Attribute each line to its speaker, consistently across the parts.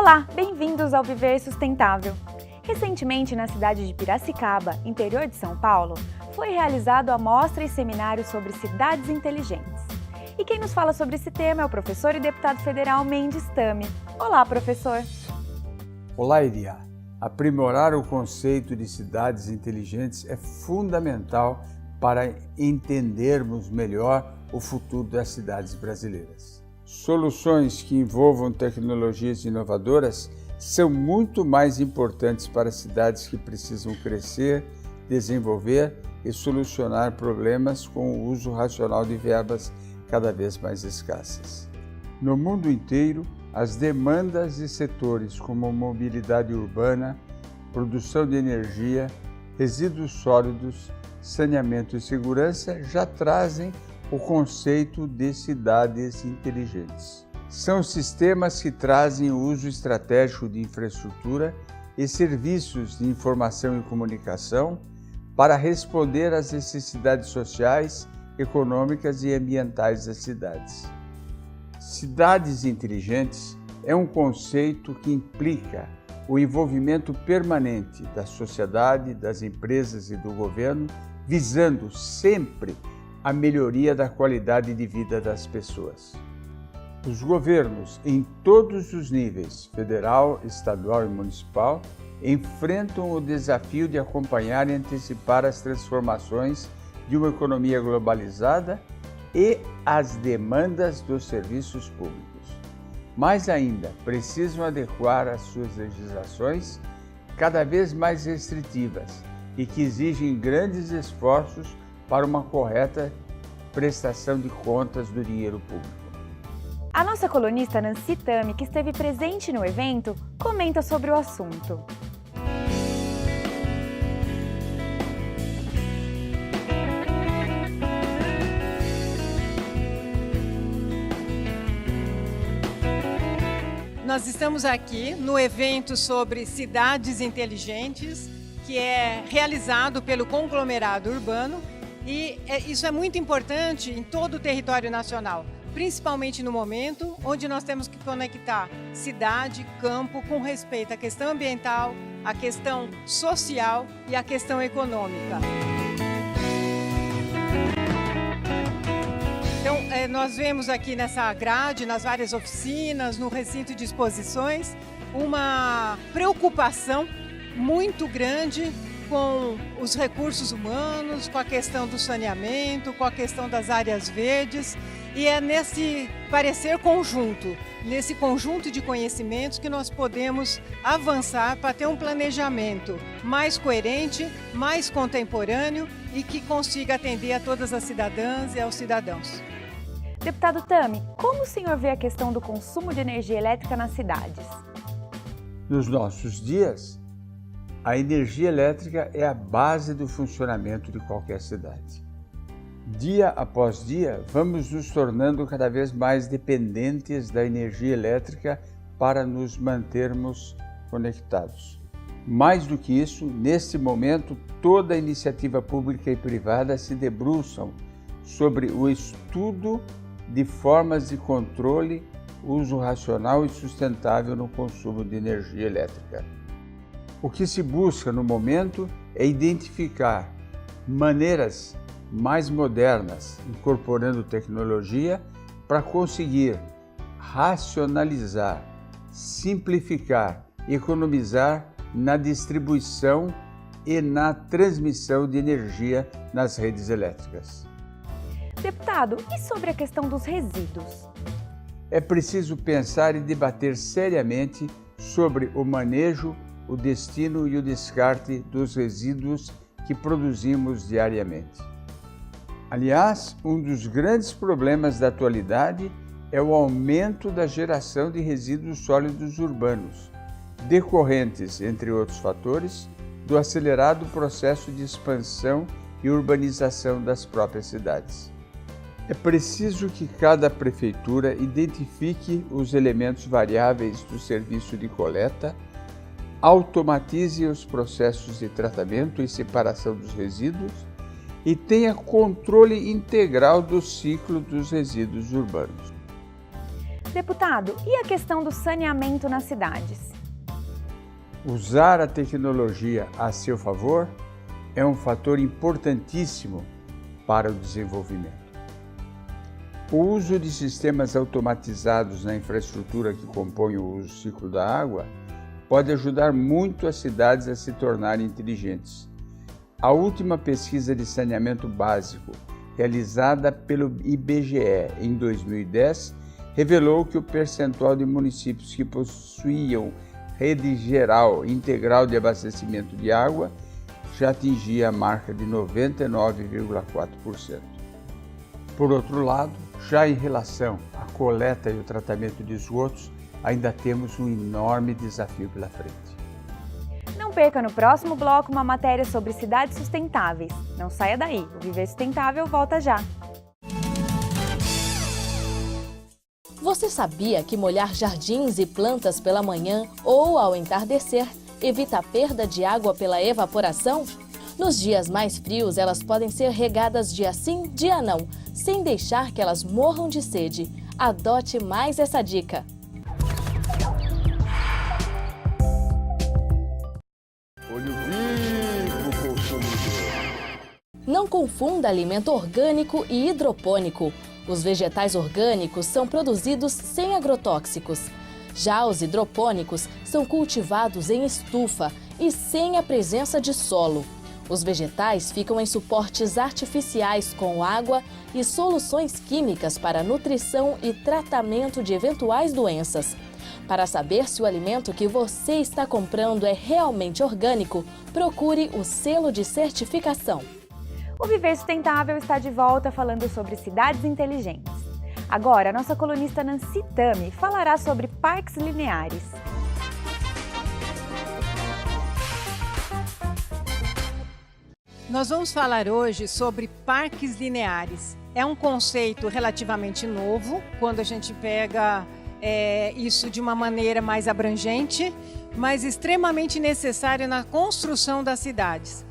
Speaker 1: Olá, bem-vindos ao Viver Sustentável. Recentemente, na cidade de Piracicaba, interior de São Paulo, foi realizado a mostra e seminário sobre cidades inteligentes. E quem nos fala sobre esse tema é o professor e deputado federal Mendes Tami. Olá, professor!
Speaker 2: Olá, Iria! Aprimorar o conceito de cidades inteligentes é fundamental para entendermos melhor o futuro das cidades brasileiras. Soluções que envolvam tecnologias inovadoras são muito mais importantes para cidades que precisam crescer, desenvolver e solucionar problemas com o uso racional de verbas cada vez mais escassas. No mundo inteiro, as demandas de setores como mobilidade urbana, produção de energia, resíduos sólidos, saneamento e segurança já trazem o conceito de cidades inteligentes. São sistemas que trazem o uso estratégico de infraestrutura e serviços de informação e comunicação para responder às necessidades sociais, econômicas e ambientais das cidades. Cidades inteligentes é um conceito que implica o envolvimento permanente da sociedade, das empresas e do governo, visando sempre a melhoria da qualidade de vida das pessoas. Os governos, em todos os níveis, federal, estadual e municipal, enfrentam o desafio de acompanhar e antecipar as transformações de uma economia globalizada e as demandas dos serviços públicos. Mais ainda, precisam adequar as suas legislações cada vez mais restritivas e que exigem grandes esforços para uma correta prestação de contas do dinheiro público.
Speaker 1: A nossa colunista Nancy Tami, que esteve presente no evento, comenta sobre o assunto.
Speaker 3: Nós estamos aqui no evento sobre cidades inteligentes, que é realizado pelo conglomerado urbano, e isso é muito importante em todo o território nacional, principalmente no momento onde nós temos que conectar cidade, campo, com respeito à questão ambiental, à questão social e à questão econômica. Então, nós vemos aqui nessa grade, nas várias oficinas, no recinto de exposições, uma preocupação muito grande com os recursos humanos, com a questão do saneamento, com a questão das áreas verdes, e é nesse parecer conjunto, nesse conjunto de conhecimentos que nós podemos avançar para ter um planejamento mais coerente, mais contemporâneo e que consiga atender a todas as cidadãs e aos cidadãos.
Speaker 1: Deputado Tami, como o senhor vê a questão do consumo de energia elétrica nas cidades?
Speaker 2: Nos nossos dias, a energia elétrica é a base do funcionamento de qualquer cidade. Dia após dia, vamos nos tornando cada vez mais dependentes da energia elétrica para nos mantermos conectados. Mais do que isso, neste momento, toda a iniciativa pública e privada se debruçam sobre o estudo de formas de controle, uso racional e sustentável no consumo de energia elétrica. O que se busca no momento é identificar maneiras mais modernas, incorporando tecnologia, para conseguir racionalizar, simplificar, economizar na distribuição e na transmissão de energia nas redes elétricas.
Speaker 1: Deputado, e sobre a questão dos resíduos?
Speaker 2: É preciso pensar e debater seriamente sobre o manejo, o destino e o descarte dos resíduos que produzimos diariamente. Aliás, um dos grandes problemas da atualidade é o aumento da geração de resíduos sólidos urbanos, decorrentes, entre outros fatores, do acelerado processo de expansão e urbanização das próprias cidades. É preciso que cada prefeitura identifique os elementos variáveis do serviço de coleta, automatize os processos de tratamento e separação dos resíduos e tenha controle integral do ciclo dos resíduos urbanos.
Speaker 1: Deputado, e a questão do saneamento nas cidades?
Speaker 2: Usar a tecnologia a seu favor é um fator importantíssimo para o desenvolvimento. O uso de sistemas automatizados na infraestrutura que compõe o ciclo da água pode ajudar muito as cidades a se tornarem inteligentes. A última pesquisa de saneamento básico, realizada pelo IBGE em 2010, revelou que o percentual de municípios que possuíam rede geral integral de abastecimento de água já atingia a marca de 99,4%. Por outro lado, já em relação à coleta e o tratamento de esgotos, ainda temos um enorme desafio pela frente.
Speaker 1: Não perca no próximo bloco uma matéria sobre cidades sustentáveis. Não saia daí, o Viver Sustentável volta já.
Speaker 4: Você sabia que molhar jardins e plantas pela manhã ou ao entardecer evita a perda de água pela evaporação? Nos dias mais frios, elas podem ser regadas dia sim, dia não, sem deixar que elas morram de sede. Adote mais essa dica.
Speaker 2: Olho vivo, consumidor!
Speaker 4: Não confunda alimento orgânico e hidropônico. Os vegetais orgânicos são produzidos sem agrotóxicos. Já os hidropônicos são cultivados em estufa e sem a presença de solo. Os vegetais ficam em suportes artificiais com água e soluções químicas para nutrição e tratamento de eventuais doenças. Para saber se o alimento que você está comprando é realmente orgânico, procure o selo de certificação.
Speaker 1: O Viver Sustentável está de volta falando sobre cidades inteligentes. Agora, a nossa colunista Nancy Tami falará sobre parques lineares.
Speaker 3: Nós vamos falar hoje sobre parques lineares. É um conceito relativamente novo, quando a gente pega isso de uma maneira mais abrangente, mas extremamente necessário na construção das cidades.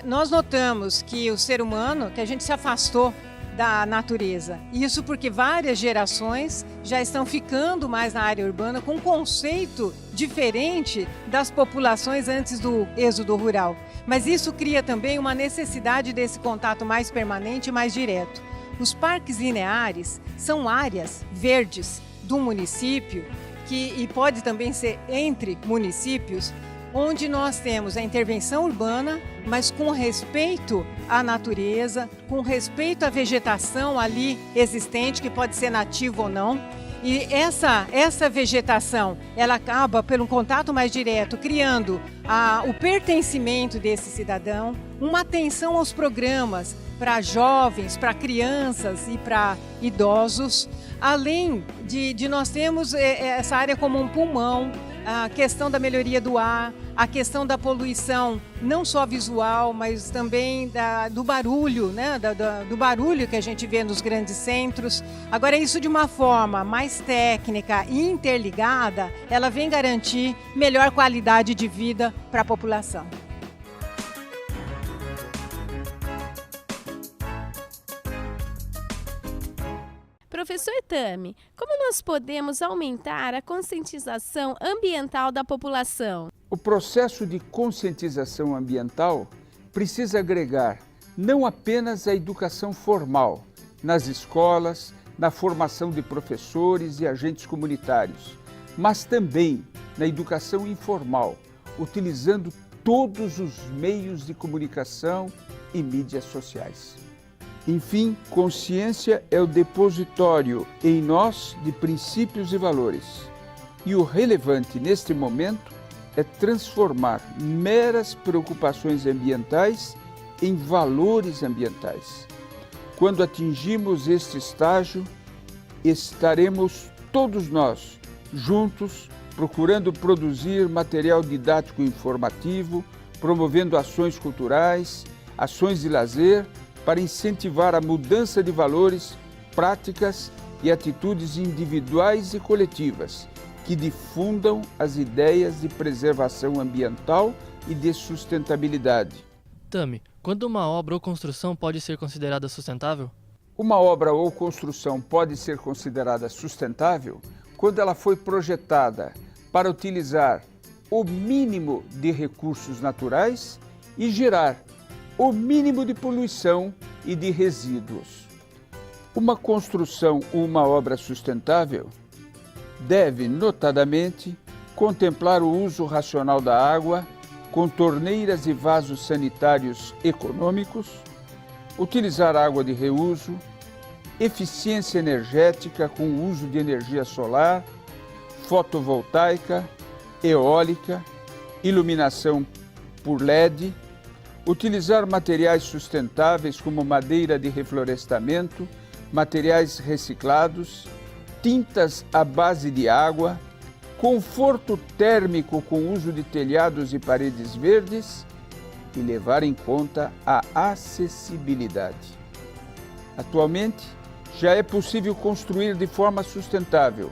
Speaker 3: Nós notamos que o ser humano, que a gente se afastou da natureza. Isso porque várias gerações já estão ficando mais na área urbana com um conceito diferente das populações antes do êxodo rural. Mas isso cria também uma necessidade desse contato mais permanente e mais direto. Os parques lineares são áreas verdes do município, e pode também ser entre municípios, onde nós temos a intervenção urbana, mas com respeito à natureza, com respeito à vegetação ali existente, que pode ser nativa ou não. E essa vegetação, ela acaba, pelo contato mais direto, criando o pertencimento desse cidadão, uma atenção aos programas para jovens, para crianças e para idosos, além de nós termos essa área como um pulmão, a questão da melhoria do ar, a questão da poluição, não só visual, mas também do barulho, né? do barulho que a gente vê nos grandes centros. Agora, isso de uma forma mais técnica e interligada, ela vem garantir melhor qualidade de vida para a população.
Speaker 5: Professor Tami, como nós podemos aumentar a conscientização ambiental da população?
Speaker 2: O processo de conscientização ambiental precisa agregar não apenas a educação formal, nas escolas, na formação de professores e agentes comunitários, mas também na educação informal, utilizando todos os meios de comunicação e mídias sociais. Enfim, consciência é o depositório em nós de princípios e valores. E o relevante neste momento é transformar meras preocupações ambientais em valores ambientais. Quando atingimos este estágio, estaremos todos nós juntos procurando produzir material didático e informativo, promovendo ações culturais, ações de lazer, para incentivar a mudança de valores, práticas e atitudes individuais e coletivas que difundam as ideias de preservação ambiental e de sustentabilidade.
Speaker 6: Tami, quando uma obra ou construção pode ser considerada sustentável?
Speaker 2: Uma obra ou construção pode ser considerada sustentável quando ela foi projetada para utilizar o mínimo de recursos naturais e gerar o mínimo de poluição e de resíduos. Uma construção ou uma obra sustentável deve, notadamente, contemplar o uso racional da água, com torneiras e vasos sanitários econômicos, utilizar água de reuso, eficiência energética com o uso de energia solar, fotovoltaica, eólica, iluminação por LED, utilizar materiais sustentáveis como madeira de reflorestamento, materiais reciclados, tintas à base de água, conforto térmico com uso de telhados e paredes verdes e levar em conta a acessibilidade. Atualmente, já é possível construir de forma sustentável,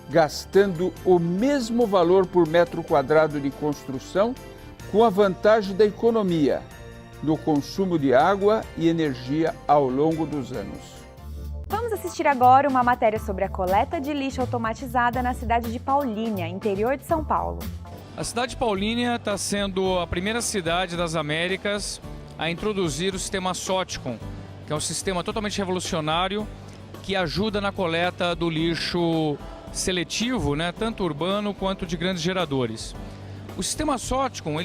Speaker 2: gastando o mesmo valor por metro quadrado de construção, com a vantagem da economia no consumo de água e energia ao longo dos anos.
Speaker 1: Vamos assistir agora uma matéria sobre a coleta de lixo automatizada na cidade de Paulínia, interior de São Paulo.
Speaker 6: A cidade de Paulínia está sendo a primeira cidade das Américas a introduzir o sistema SOTCOM, que é um sistema totalmente revolucionário que ajuda na coleta do lixo seletivo, tanto urbano quanto de grandes geradores. O sistema SOTCOM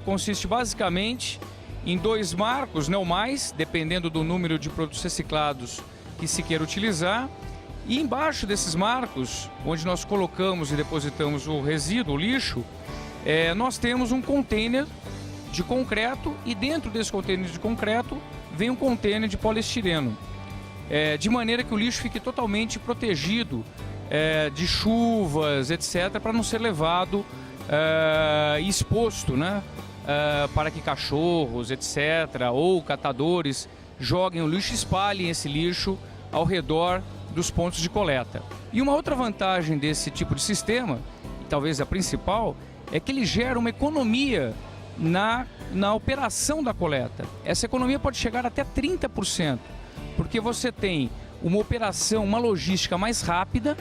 Speaker 6: consiste basicamente em 2 marcos, ou mais, dependendo do número de produtos reciclados que se queira utilizar, e embaixo desses marcos, onde nós colocamos e depositamos o resíduo, o lixo, nós temos um container de concreto e dentro desse container de concreto vem um container de poliestireno, de maneira que o lixo fique totalmente protegido de chuvas, etc., para não ser levado e exposto, para que cachorros, etc., ou catadores joguem o lixo e espalhem esse lixo ao redor dos pontos de coleta. E uma outra vantagem desse tipo de sistema, e talvez a principal, é que ele gera uma economia na operação da coleta. Essa economia pode chegar até 30%, porque você tem uma operação, uma logística mais rápida.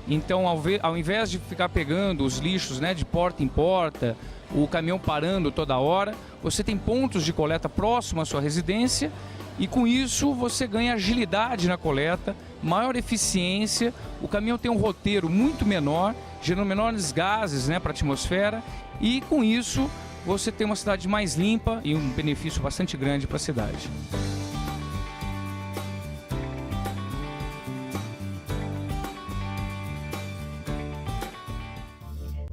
Speaker 6: Então, ao invés de ficar pegando os lixos de porta em porta, o caminhão parando toda hora, você tem pontos de coleta próximo à sua residência e com isso você ganha agilidade na coleta, maior eficiência, o caminhão tem um roteiro muito menor, gerando menores gases para a atmosfera e com isso você tem uma cidade mais limpa e um benefício bastante grande para a cidade.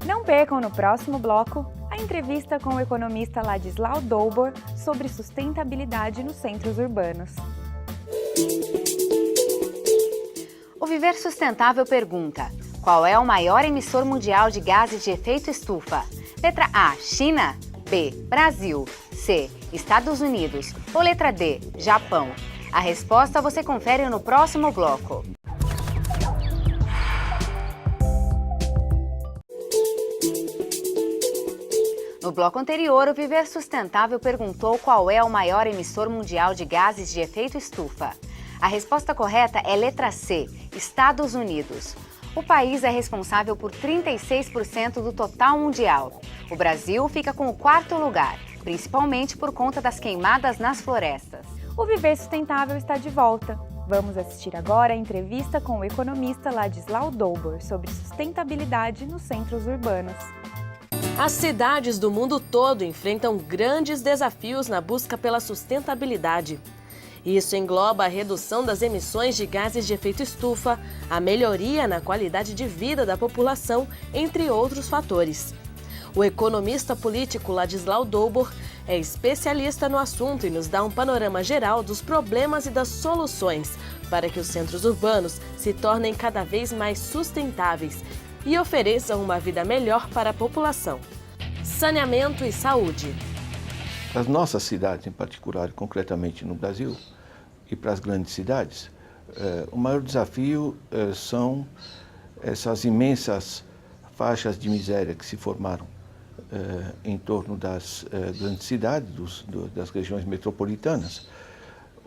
Speaker 1: Não percam no próximo bloco a entrevista com o economista Ladislau Dobor sobre sustentabilidade nos centros urbanos.
Speaker 7: O Viver Sustentável pergunta: qual é o maior emissor mundial de gases de efeito estufa? Letra A, China. B, Brasil. C, Estados Unidos. Ou letra D, Japão? A resposta você confere no próximo bloco. No bloco anterior, o Viver Sustentável perguntou qual é o maior emissor mundial de gases de efeito estufa. A resposta correta é letra C, Estados Unidos. O país é responsável por 36% do total mundial. O Brasil fica com o 4º lugar, principalmente por conta das queimadas nas florestas.
Speaker 1: O Viver Sustentável está de volta. Vamos assistir agora a entrevista com o economista Ladislau Dobor sobre sustentabilidade nos centros urbanos.
Speaker 4: As cidades do mundo todo enfrentam grandes desafios na busca pela sustentabilidade. Isso engloba a redução das emissões de gases de efeito estufa, a melhoria na qualidade de vida da população, entre outros fatores. O economista político Ladislau Dobor é especialista no assunto e nos dá um panorama geral dos problemas e das soluções para que os centros urbanos se tornem cada vez mais sustentáveis e ofereçam uma vida melhor para a população. Saneamento e saúde.
Speaker 8: As nossas cidades, em particular, concretamente no Brasil, e para as grandes cidades, o maior desafio são essas imensas faixas de miséria que se formaram em torno das grandes cidades, das regiões metropolitanas,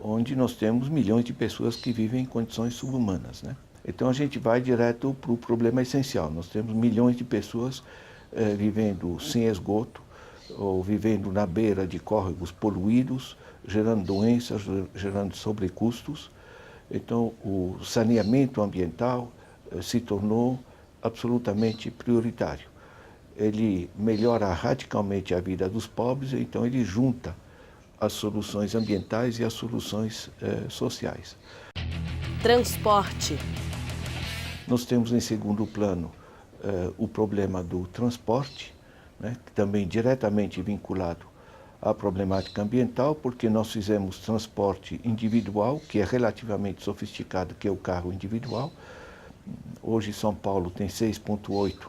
Speaker 8: onde nós temos milhões de pessoas que vivem em condições subhumanas, né? Então a gente vai direto para o problema essencial. Nós temos milhões de pessoas vivendo sem esgoto ou vivendo na beira de córregos poluídos, gerando doenças, gerando sobrecustos. Então o saneamento ambiental se tornou absolutamente prioritário. Ele melhora radicalmente a vida dos pobres, então ele junta as soluções ambientais e as soluções sociais.
Speaker 4: Transporte.
Speaker 8: Nós temos em segundo plano o problema do transporte, né, que também diretamente vinculado à problemática ambiental, porque nós fizemos transporte individual, que é relativamente sofisticado, que é o carro individual. Hoje São Paulo tem 6,8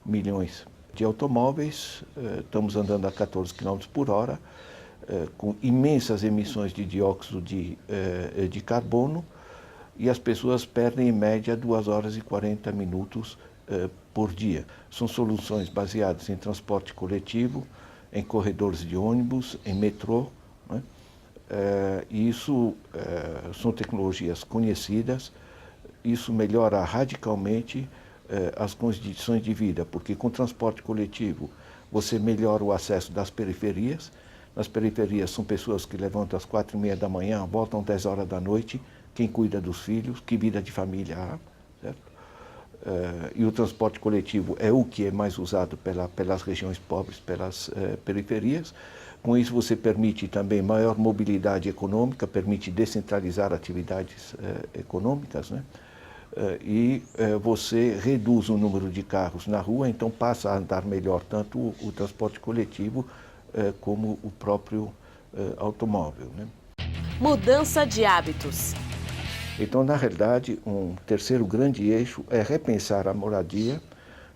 Speaker 8: milhões de automóveis, estamos andando a 14 km por hora, com imensas emissões de dióxido de carbono, e as pessoas perdem em média 2 horas e 40 minutos por dia. São soluções baseadas em transporte coletivo, em corredores de ônibus, em metrô, né? E isso são tecnologias conhecidas. Isso melhora radicalmente as condições de vida, porque com transporte coletivo você melhora o acesso das periferias. Nas periferias são pessoas que levantam às 4h30 da manhã, voltam 10 horas da noite. Quem cuida dos filhos, que vida de família há, certo? E o transporte coletivo é o que é mais usado pelas regiões pobres, pelas periferias. Com isso você permite também maior mobilidade econômica, permite descentralizar atividades econômicas, né? E você reduz o número de carros na rua, então passa a andar melhor tanto o transporte coletivo como o próprio automóvel, né?
Speaker 4: Mudança de hábitos.
Speaker 8: Então, na realidade, um terceiro grande eixo é repensar a moradia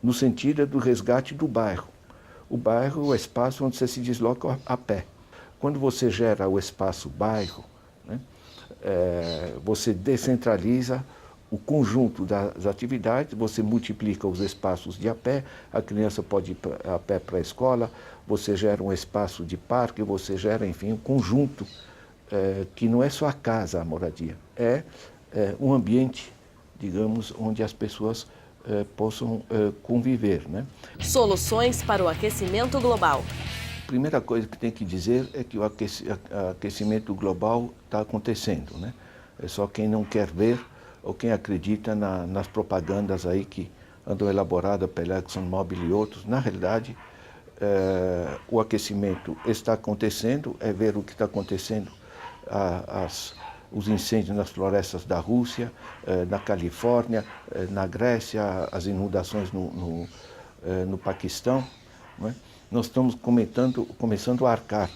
Speaker 8: no sentido do resgate do bairro. O bairro é o espaço onde você se desloca a pé. Quando você gera o espaço bairro, né, você descentraliza o conjunto das atividades, você multiplica os espaços de a pé, a criança pode ir a pé para a escola, você gera um espaço de parque, você gera, enfim, um conjunto que não é só a casa, a moradia, é um ambiente, digamos, onde as pessoas possam conviver, né?
Speaker 4: Soluções para o aquecimento global.
Speaker 8: A primeira coisa que tem que dizer é que o aquecimento global está acontecendo, né? É só quem não quer ver ou quem acredita nas propagandas aí que andam elaboradas pela ExxonMobil e outros. Na realidade, o aquecimento está acontecendo, é ver o que está acontecendo, os incêndios nas florestas da Rússia, na Califórnia, na Grécia, as inundações no Paquistão, não é? Nós estamos começando a arcar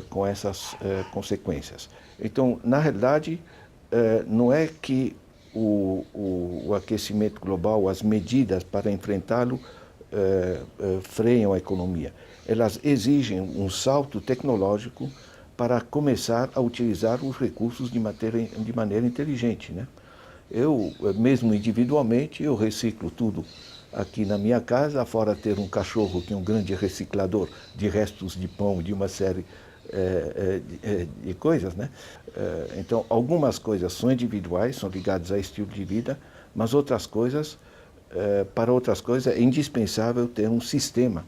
Speaker 8: com essas consequências. Então, na realidade, não é que o aquecimento global, as medidas para enfrentá-lo, freiam a economia. Elas exigem um salto tecnológico para começar a utilizar os recursos de maneira inteligente, né? Eu, mesmo individualmente, eu reciclo tudo aqui na minha casa, fora ter um cachorro que é um grande reciclador de restos de pão, de uma série de coisas, né? Então, algumas coisas são individuais, são ligadas a estilo de vida, mas outras coisas, para outras coisas, é indispensável ter um sistema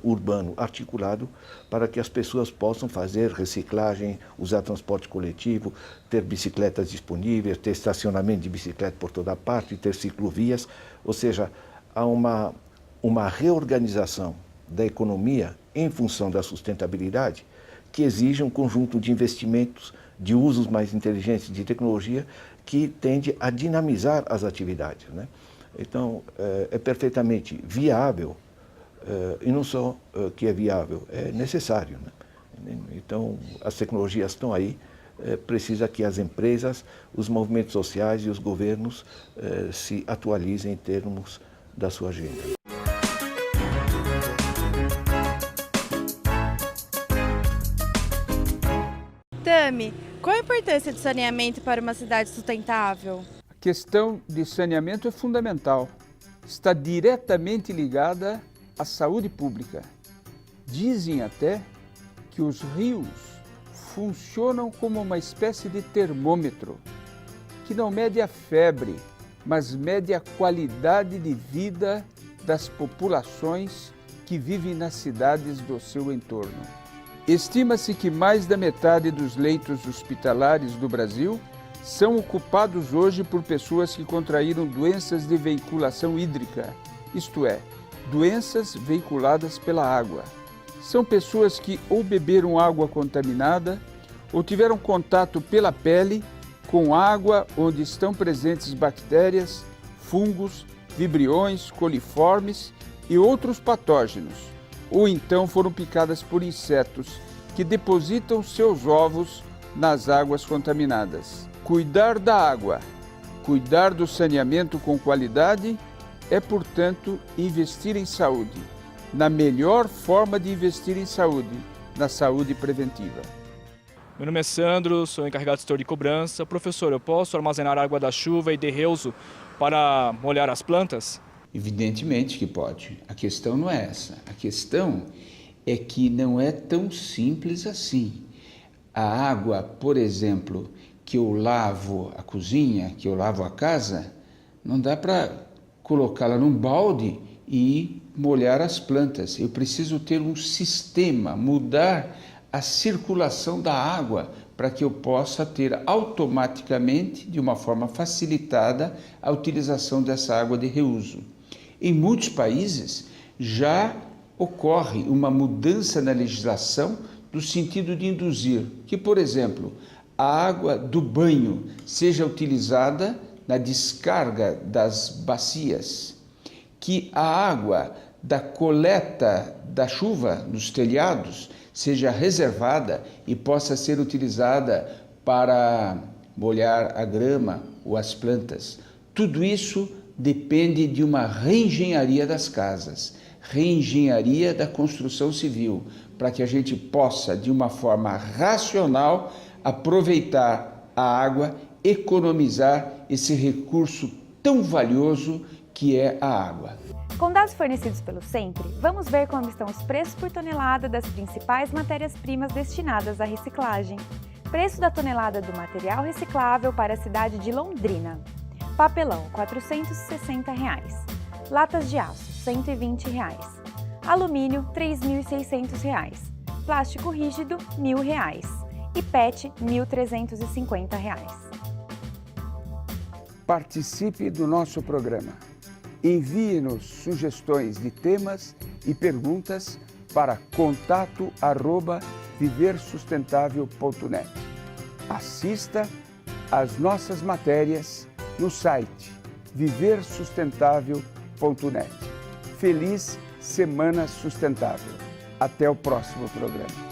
Speaker 8: urbano articulado para que as pessoas possam fazer reciclagem, usar transporte coletivo, ter bicicletas disponíveis, ter estacionamento de bicicleta por toda parte, ter ciclovias, ou seja, há uma reorganização da economia em função da sustentabilidade que exige um conjunto de investimentos, de usos mais inteligentes de tecnologia que tende a dinamizar as atividades, né? Então, é perfeitamente viável, e não só que é viável, é necessário, né? Então, as tecnologias estão aí, precisa que as empresas, os movimentos sociais e os governos se atualizem em termos da sua agenda.
Speaker 9: Tami, qual a importância do saneamento para uma cidade sustentável?
Speaker 2: A questão de saneamento é fundamental. Está diretamente ligada à saúde pública. Dizem até que os rios funcionam como uma espécie de termômetro que não mede a febre, mas mede a qualidade de vida das populações que vivem nas cidades do seu entorno. Estima-se que mais da metade dos leitos hospitalares do Brasil são ocupados hoje por pessoas que contraíram doenças de veiculação hídrica, isto é, doenças veiculadas pela água. São pessoas que ou beberam água contaminada ou tiveram contato pela pele com água onde estão presentes bactérias, fungos, vibriões, coliformes e outros patógenos, ou então foram picadas por insetos que depositam seus ovos nas águas contaminadas. Cuidar da água, cuidar do saneamento com qualidade é, portanto, investir em saúde. Na melhor forma de investir em saúde, na saúde preventiva.
Speaker 10: Meu nome é Sandro, sou encarregado de setor de cobrança. Professor, eu posso armazenar água da chuva e de reuso para molhar as plantas?
Speaker 2: Evidentemente que pode. A questão não é essa. A questão é que não é tão simples assim. A água, por exemplo, que eu lavo a cozinha, que eu lavo a casa, não dá para colocá-la num balde e molhar as plantas. Eu preciso ter um sistema, mudar a circulação da água para que eu possa ter automaticamente, de uma forma facilitada, a utilização dessa água de reuso. Em muitos países já ocorre uma mudança na legislação no sentido de induzir que, por exemplo, a água do banho seja utilizada na descarga das bacias, que a água da coleta da chuva nos telhados seja reservada e possa ser utilizada para molhar a grama ou as plantas. Tudo isso depende de uma reengenharia das casas, reengenharia da construção civil, para que a gente possa, de uma forma racional, aproveitar a água, economizar esse recurso tão valioso que é a água.
Speaker 1: Com dados fornecidos pelo Sempre, vamos ver como estão os preços por tonelada das principais matérias-primas destinadas à reciclagem. Preço da tonelada do material reciclável para a cidade de Londrina. Papelão, R$ 460. Latas de aço, R$ 120. Alumínio, R$ 3.600. Plástico rígido, R$ 1.000. E PET, R$ 1.350.
Speaker 2: Participe do nosso programa. Envie-nos sugestões de temas e perguntas para contato@viversustentável.net. Assista às nossas matérias no site viversustentável.net. Feliz Semana Sustentável. Até o próximo programa.